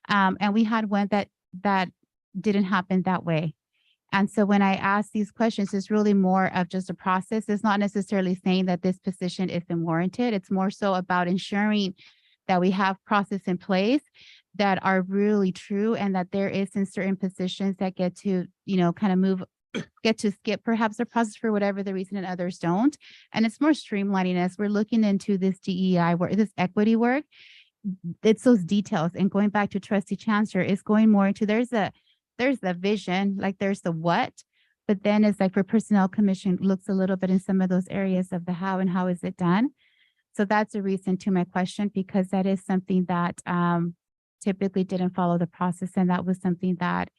[SPEAKER 4] And we had one that didn't happen that way. And so when I ask these questions, it's really more of just a process. It's not necessarily saying that this position isn't warranted. It's more so about ensuring that we have process in place that are really true, and that there is in certain positions that get to, get to skip perhaps the process for whatever the reason, and others don't. And it's more streamlining as we're looking into this DEI work, this equity work. it's those details, and going back to trustee Chancellor, is going more into, there's the vision, like there's the what, but then it's like for personnel commission looks a little bit in some of those areas of the how and how is it done. So that's a reason to my question, because that is something that typically didn't follow the process. And that was something that,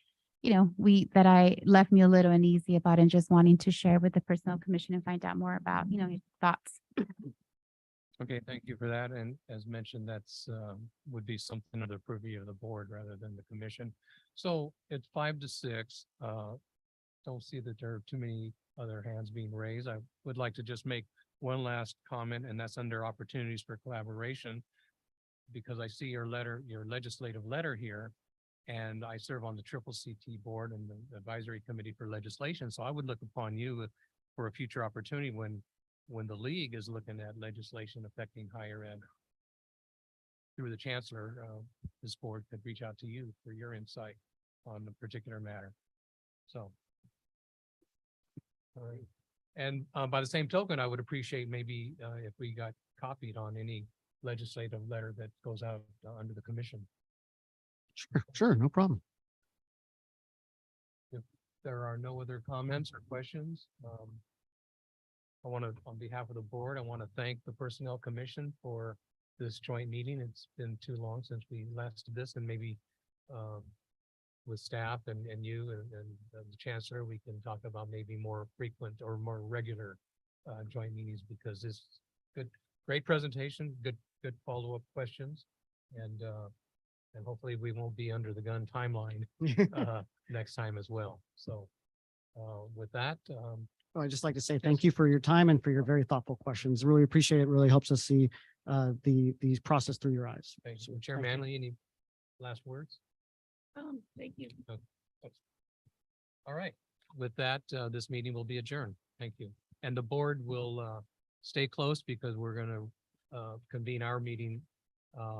[SPEAKER 4] that I left me a little uneasy about, and just wanting to share with the personnel commission and find out more about, your thoughts.
[SPEAKER 1] Okay, thank you for that. And as mentioned, that's would be something of the purview of the board rather than the commission. So it's 5 to 6. Don't see that there are too many other hands being raised. I would like to just make one last comment, and that's under opportunities for collaboration. Because I see your letter, your legislative letter here, and I serve on the CCCCD board and the advisory committee for legislation. So I would look upon you for a future opportunity when the league is looking at legislation affecting higher ed. Through the chancellor, this board could reach out to you for your insight on the particular matter. So. All right. And by the same token, I would appreciate maybe if we got copied on any legislative letter that goes out under the commission.
[SPEAKER 3] Sure, no problem.
[SPEAKER 1] If there are no other comments or questions, I want to, on behalf of the board, I want to thank the Personnel Commission for this joint meeting. It's been too long since we last did this, and maybe with staff and you and the chancellor, we can talk about maybe more frequent or more regular joint meetings, because this good, great presentation, good follow-up questions, and hopefully we won't be under the gun timeline next time as well. So with that,
[SPEAKER 3] I'd just like to say thank you for your time and for your very thoughtful questions. Really appreciate it. Really helps us see the process through your eyes.
[SPEAKER 1] thanks.
[SPEAKER 3] So,
[SPEAKER 1] Chair
[SPEAKER 3] thank you.
[SPEAKER 1] Manley, any last words?
[SPEAKER 7] Thank you.
[SPEAKER 1] All right. With that, this meeting will be adjourned. Thank you. And the board will stay close, because we're going to convene our meeting